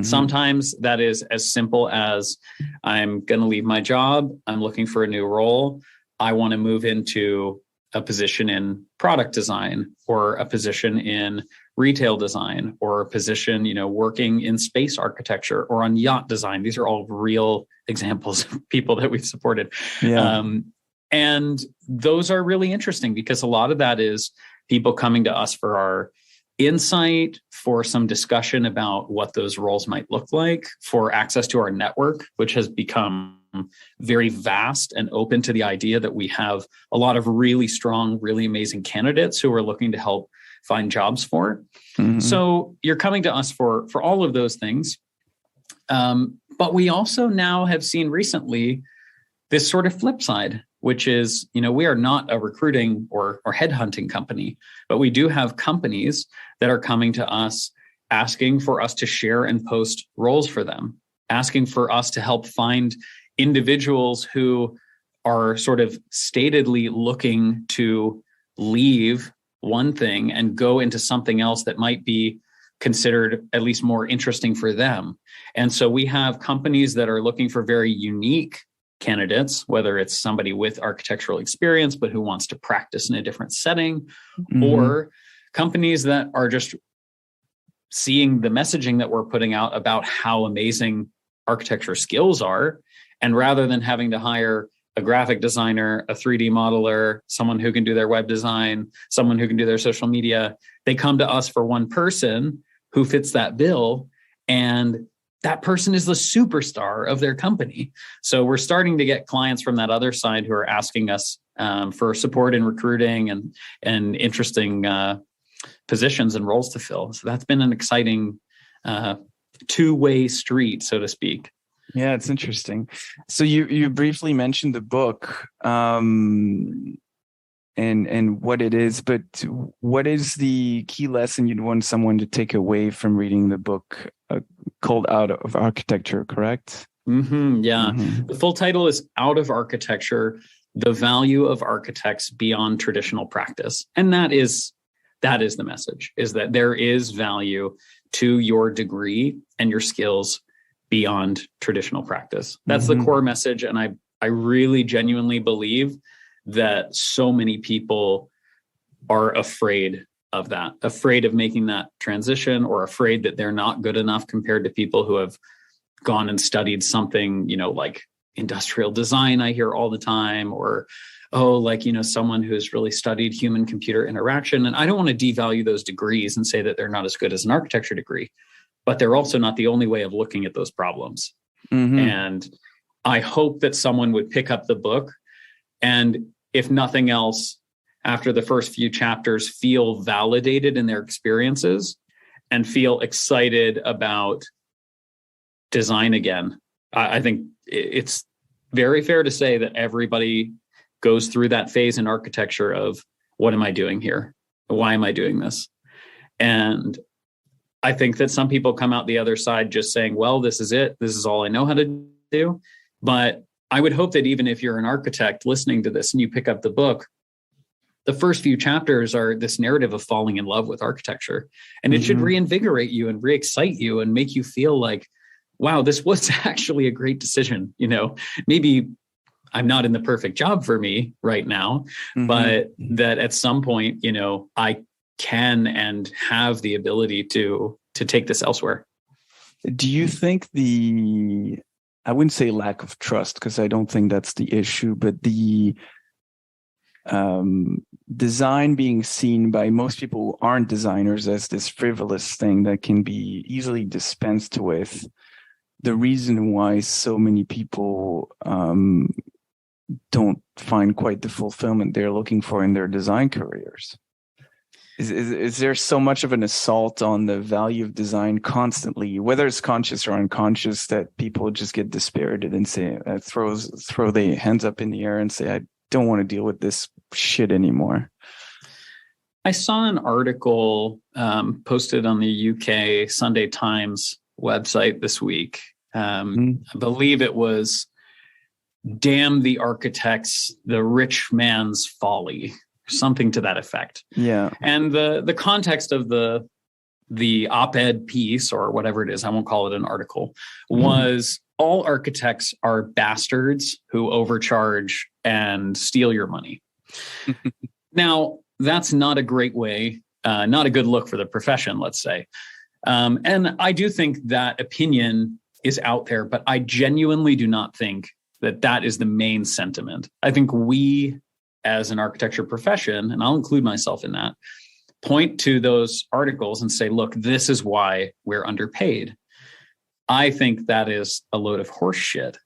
Sometimes that is as simple as, I'm going to leave my job. I'm looking for a new role. I want to move into a position in product design, or a position in retail design, or a position, working in space architecture or on yacht design. These are all real examples of people that we've supported. And those are really interesting because a lot of that is people coming to us for our insight, for some discussion about what those roles might look like, for access to our network, which has become very vast and open to the idea that we have a lot of really strong, really amazing candidates who are looking to help find jobs for. So you're coming to us for all of those things. But we also now have seen recently this sort of flip side, which is, we are not a recruiting or headhunting company, but we do have companies that are coming to us asking for us to share and post roles for them, asking for us to help find individuals who are sort of statedly looking to leave one thing and go into something else that might be considered at least more interesting for them. And so we have companies that are looking for very unique candidates, whether it's somebody with architectural experience, but who wants to practice in a different setting, or companies that are just seeing the messaging that we're putting out about how amazing architecture skills are. And rather than having to hire a graphic designer, a 3D modeler, someone who can do their web design, someone who can do their social media. They come to us for one person who fits that bill, and that person is the superstar of their company. So we're starting to get clients from that other side who are asking us for support in recruiting and interesting positions and roles to fill. So that's been an exciting two-way street, so to speak. Yeah, it's interesting. So you briefly mentioned the book and what it is, but what is the key lesson you'd want someone to take away from reading the book called Out of Architecture, correct? Mm-hmm, yeah. Mm-hmm. The full title is Out of Architecture, The Value of Architects Beyond Traditional Practice. And that is the message, is that there is value to your degree and your skills beyond traditional practice. That's the core message. And I really genuinely believe that so many people are afraid of that, afraid of making that transition, or afraid that they're not good enough compared to people who have gone and studied something, like industrial design, I hear all the time, or, someone who's really studied human computer interaction. And I don't want to devalue those degrees and say that they're not as good as an architecture degree, but they're also not the only way of looking at those problems. And I hope that someone would pick up the book and, if nothing else, after the first few chapters, feel validated in their experiences and feel excited about design again. I think it's very fair to say that everybody goes through that phase in architecture of, what am I doing here? Why am I doing this? And I think that some people come out the other side just saying, well, this is it. This is all I know how to do. But I would hope that even if you're an architect listening to this and you pick up the book, the first few chapters are this narrative of falling in love with architecture. And it should reinvigorate you and re-excite you and make you feel like, wow, this was actually a great decision. Maybe I'm not in the perfect job for me right now, but that at some point, I can and have the ability to take this elsewhere. Do you think I wouldn't say lack of trust, because I don't think that's the issue, but the design being seen by most people who aren't designers as this frivolous thing that can be easily dispensed with, the reason why so many people don't find quite the fulfillment they're looking for in their design careers? Is there so much of an assault on the value of design constantly, whether it's conscious or unconscious, that people just get dispirited and say, throw their hands up in the air and say, I don't want to deal with this shit anymore? I saw an article posted on the UK Sunday Times website this week. I believe it was, "Damn the Architects, the Rich Man's Folly," something to that effect. Yeah. And the context of the op-ed piece, or whatever it is, I won't call it an article, was all architects are bastards who overcharge and steal your money. Now, that's not a great way, not a good look for the profession, let's say. And I do think that opinion is out there, but I genuinely do not think that is the main sentiment. I think we, as an architecture profession, and I'll include myself in that, point to those articles and say, look, this is why we're underpaid. I think that is a load of horse shit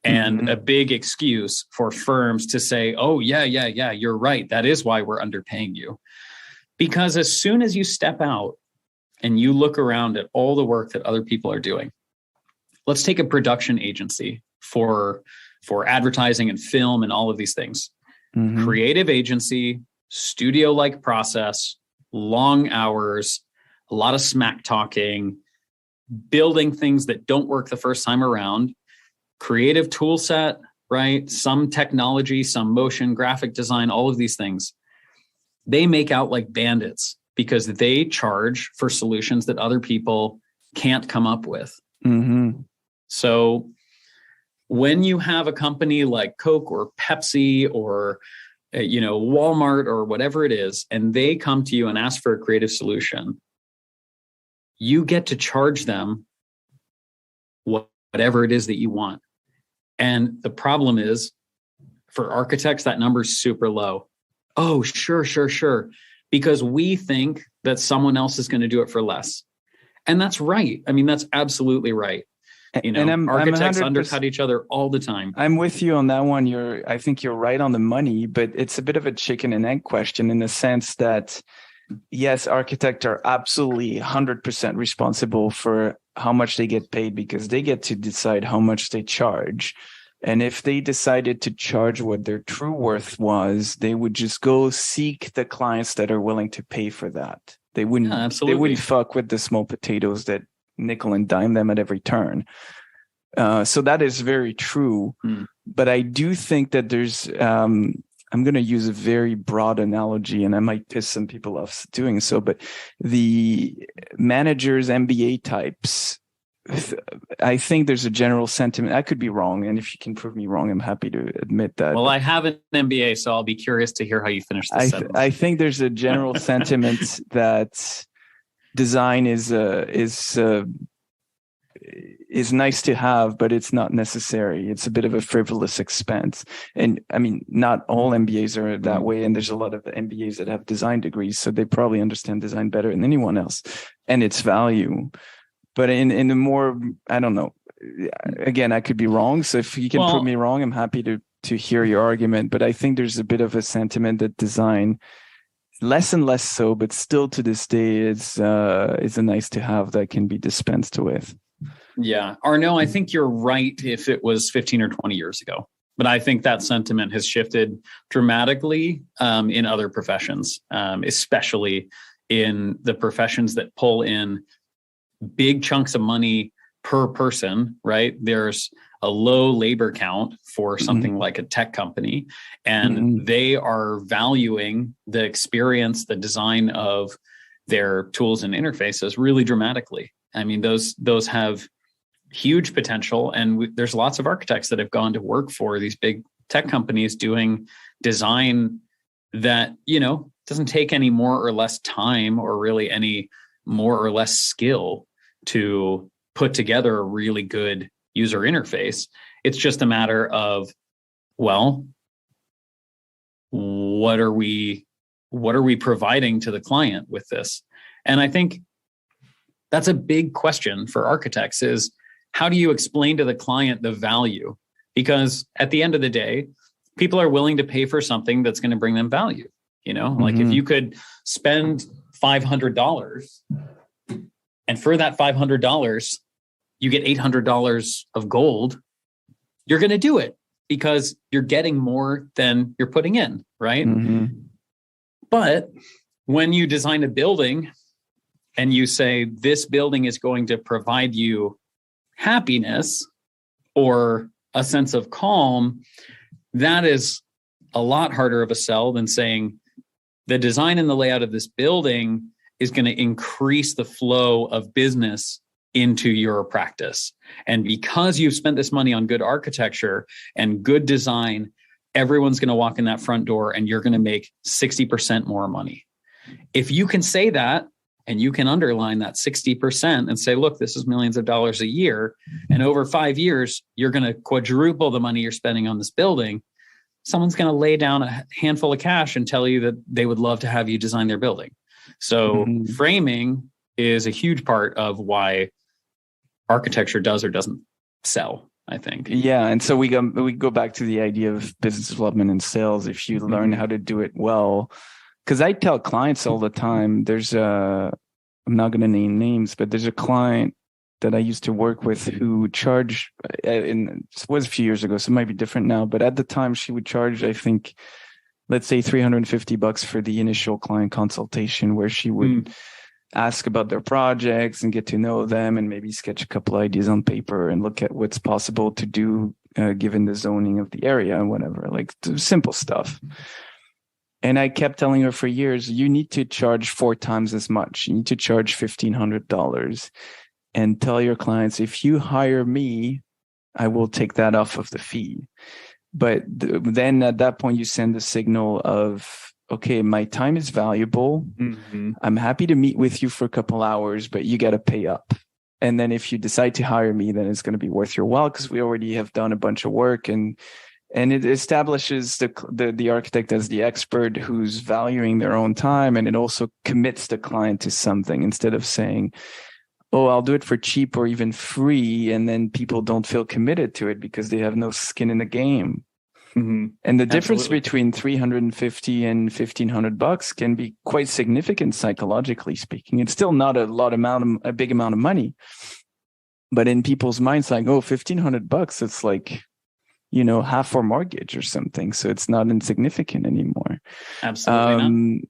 and a big excuse for firms to say, oh, yeah, you're right. That is why we're underpaying you. Because as soon as you step out and you look around at all the work that other people are doing, let's take a production agency for advertising and film and all of these things. Creative agency, studio-like process, long hours, a lot of smack talking, building things that don't work the first time around, creative tool set, right? Some technology, some motion, graphic design, all of these things. They make out like bandits because they charge for solutions that other people can't come up with. So when you have a company like Coke or Pepsi or Walmart or whatever it is, and they come to you and ask for a creative solution, you get to charge them whatever it is that you want. And the problem is For architects, that number's super low. Oh, sure. Because we think that someone else is going to do it for less. And that's right. I mean, that's absolutely right. You know, and architects undercut each other all the time. I'm with you on that one. I think you're right on the money, but it's a bit of a chicken and egg question in the sense that, yes, architects are absolutely 100% responsible for how much they get paid because they get to decide how much they charge. And if they decided to charge what their true worth was, they would just go seek the clients that are willing to pay for that. They wouldn't, they wouldn't fuck with the small potatoes that nickel and dime them at every turn. So that is very true. But I do think that there's, I'm going to use a very broad analogy and I might piss some people off doing so, but the managers, MBA types, I think there's a general sentiment. I could be wrong. And if you can prove me wrong, I'm happy to admit that. Well, I have an MBA, so I'll be curious to hear how you finish this sentence. I think there's a general sentiment that design is nice to have, but it's not necessary. It's a bit of a frivolous expense. And I mean, not all MBAs are that way. And there's a lot of MBAs that have design degrees, so they probably understand design better than anyone else and its value. But in the more, I don't know, again, I could be wrong. So if you can prove me wrong, I'm happy to hear your argument. But I think there's a bit of a sentiment that design, less and less so, but still to this day, is a nice to have that can be dispensed with. Yeah. Arnaud, I think you're right if it was 15 or 20 years ago. But I think that sentiment has shifted dramatically in other professions, especially in the professions that pull in big chunks of money per person, right? There's a low labor count for something like a tech company, and they are valuing the experience, the design of their tools and interfaces really dramatically. I mean, those have huge potential. And there's lots of architects that have gone to work for these big tech companies doing design that, you know, doesn't take any more or less time or really any more or less skill to put together a really good user interface. It's just a matter of, well, what are we providing to the client with this? And I think that's a big question for architects is, how do you explain to the client the value? Because at the end of the day, people are willing to pay for something that's going to bring them value. You know, like if you could spend $500 and for that $500, you get $800 of gold, you're going to do it because you're getting more than you're putting in, right? But when you design a building and you say, this building is going to provide you happiness or a sense of calm, that is a lot harder of a sell than saying the design and the layout of this building is going to increase the flow of business into your practice. And because you've spent this money on good architecture and good design, everyone's going to walk in that front door and you're going to make 60% more money. If you can say that, and you can underline that 60% and say, look, this is millions of dollars a year. And over 5 years, you're going to quadruple the money you're spending on this building. Someone's going to lay down a handful of cash and tell you that they would love to have you design their building. So framing is a huge part of why architecture does or doesn't sell, I think. Yeah. And so we go back to the idea of business development and sales. If you learn how to do it well, because I tell clients all the time, I'm not going to name names, but there's a client that I used to work with who charged, and it was a few years ago, so it might be different now, but at the time she would charge, I think, let's say $350 for the initial client consultation, where she would ask about their projects and get to know them and maybe sketch a couple ideas on paper and look at what's possible to do given the zoning of the area and whatever, like simple stuff. And I kept telling her for years, you need to charge 4 times as much. You need to charge $1,500 and tell your clients, if you hire me, I will take that off of the fee. But then at that point, you send the signal of, okay, my time is valuable. I'm happy to meet with you for a couple hours, but you got to pay up. And then if you decide to hire me, then it's going to be worth your while because we already have done a bunch of work and And it establishes the architect as the expert who's valuing their own time, and it also commits the client to something instead of saying, "Oh, I'll do it for cheap or even free," and then people don't feel committed to it because they have no skin in the game. Mm-hmm. And the difference Absolutely. between $350 and $1,500 can be quite significant psychologically speaking. It's still not a big amount of money, but in people's minds, like, oh, $1,500, it's like, half our mortgage or something. So it's not insignificant anymore. Absolutely not.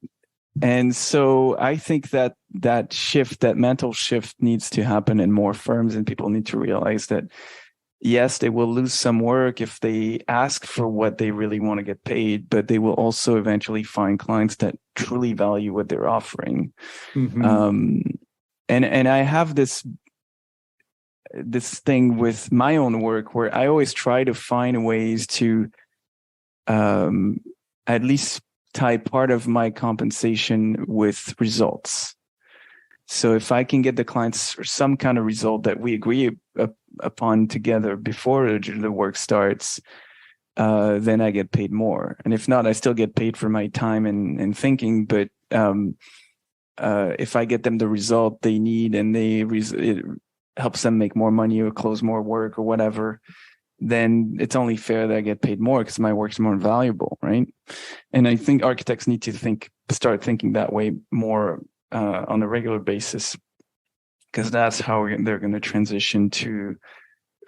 And so I think that mental shift needs to happen in more firms, and people need to realize that, yes, they will lose some work if they ask for what they really want to get paid, but they will also eventually find clients that truly value what they're offering. Mm-hmm. And I have this thing with my own work where I always try to find ways to at least tie part of my compensation with results. So if I can get the clients some kind of result that we agree upon together before the work starts, then I get paid more. And if not, I still get paid for my time and thinking. But if I get them the result they need and it helps them make more money or close more work or whatever, then it's only fair that I get paid more because my work's more valuable, right? And I think architects need to start thinking that way more on a regular basis, because that's how they're going to transition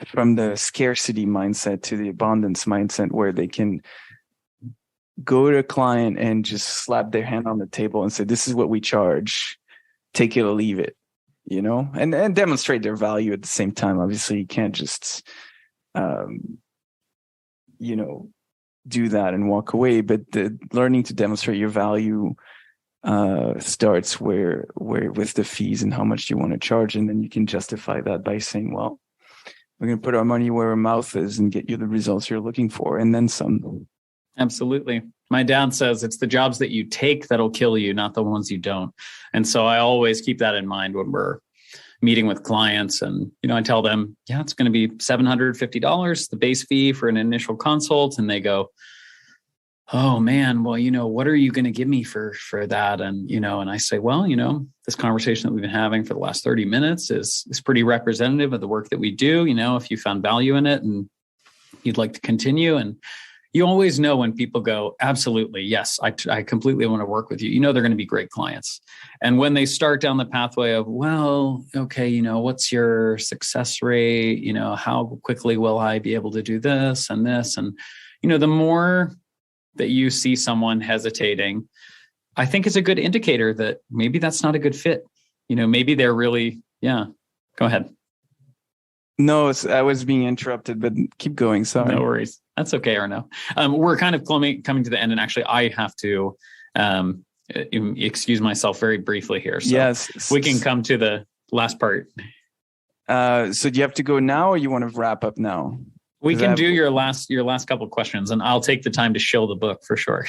from the scarcity mindset to the abundance mindset, where they can go to a client and just slap their hand on the table and say, "This is what we charge, take it or leave it," and demonstrate their value at the same time. Obviously, you can't just do that and walk away, but the learning to demonstrate your value starts where with the fees and how much you want to charge, and then you can justify that by saying, "Well, we're going to put our money where our mouth is and get you the results you're looking for, and then some." Absolutely. My dad says it's the jobs that you take that'll kill you, not the ones you don't. And so I always keep that in mind when we're meeting with clients. And, I tell them, yeah, it's going to be $750, the base fee for an initial consult. And they go, "Oh man, well, what are you going to give me for that?" And, and I say, "Well, this conversation that we've been having for the last 30 minutes is pretty representative of the work that we do. If you found value in it and you'd like to continue." And you always know when people go, "Absolutely, yes, I completely want to work with you." They're going to be great clients. And when they start down the pathway of, "Well, okay, what's your success rate? How quickly will I be able to do this and this?" And, the more that you see someone hesitating, I think it's a good indicator that maybe that's not a good fit. Maybe they're really, yeah. Go ahead. No, I was being interrupted, but keep going. Sorry. No worries. That's okay, Arnaud. We're kind of coming to the end, and actually I have to excuse myself very briefly here. So yes, we can come to the last part. So do you have to go now, or you want to wrap up now? We can do your last couple of questions, and I'll take the time to show the book for sure.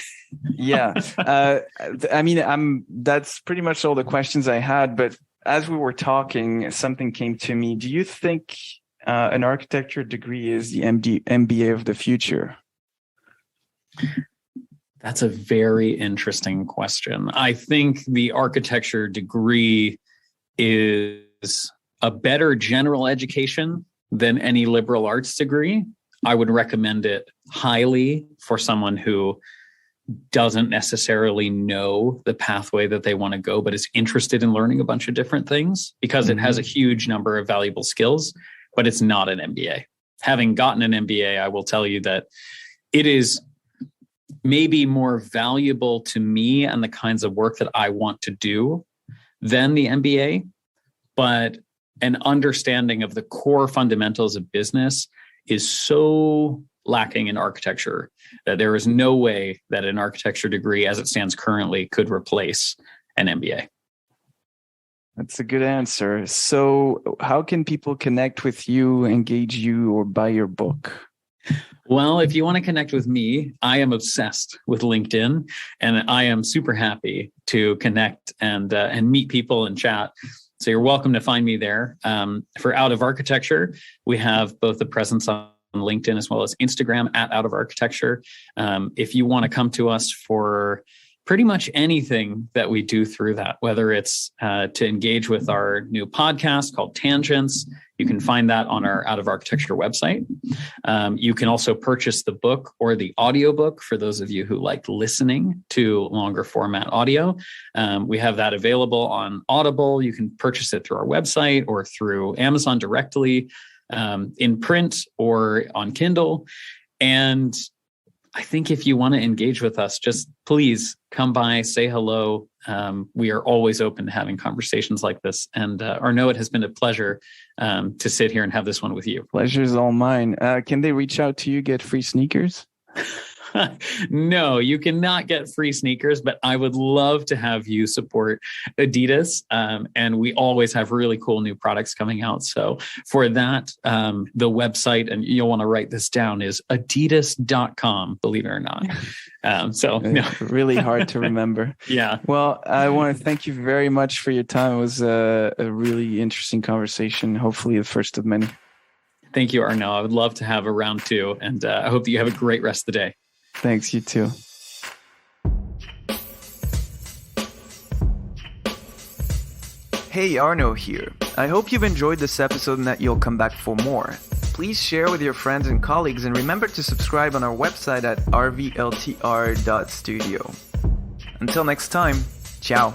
Yeah. That's pretty much all the questions I had, but as we were talking, something came to me. Do you think an architecture degree is the MBA of the future? That's a very interesting question. I think the architecture degree is a better general education than any liberal arts degree. I would recommend it highly for someone who doesn't necessarily know the pathway that they want to go, but is interested in learning a bunch of different things, because it has a huge number of valuable skills, but it's not an MBA. Having gotten an MBA, I will tell you that it is maybe more valuable to me and the kinds of work that I want to do than the MBA, but an understanding of the core fundamentals of business is so lacking in architecture that there is no way that an architecture degree as it stands currently could replace an MBA. That's a good answer. So how can people connect with you, engage you, or buy your book? Well, if you want to connect with me, I am obsessed with LinkedIn, and I am super happy to connect and meet people and chat. So you're welcome to find me there. For Out of Architecture, we have both a presence on LinkedIn as well as Instagram at Out of Architecture. If you want to come to us for pretty much anything that we do through that, whether it's to engage with our new podcast called Tangents, you can find that on our Out of Architecture website. You can also purchase the book or the audiobook for those of you who like listening to longer format audio. We have that available on Audible. You can purchase it through our website or through Amazon directly, in print or on Kindle. And I think if you want to engage with us, just please come by, say hello. We are always open to having conversations like this. And Arnaud, it has been a pleasure to sit here and have this one with you. Pleasure's all mine. Can they reach out to you, get free sneakers? No, you cannot get free sneakers, but I would love to have you support Adidas. And we always have really cool new products coming out. So for that, the website, and you'll want to write this down, is adidas.com, believe it or not. No. Really hard to remember. Yeah. Well, I want to thank you very much for your time. It was a really interesting conversation. Hopefully the first of many. Thank you, Arnaud. I would love to have a round two. And I hope that you have a great rest of the day. Thanks, you too. Hey, Arnaud here. I hope you've enjoyed this episode and that you'll come back for more. Please share with your friends and colleagues, and remember to subscribe on our website at rvltr.studio. Until next time, ciao.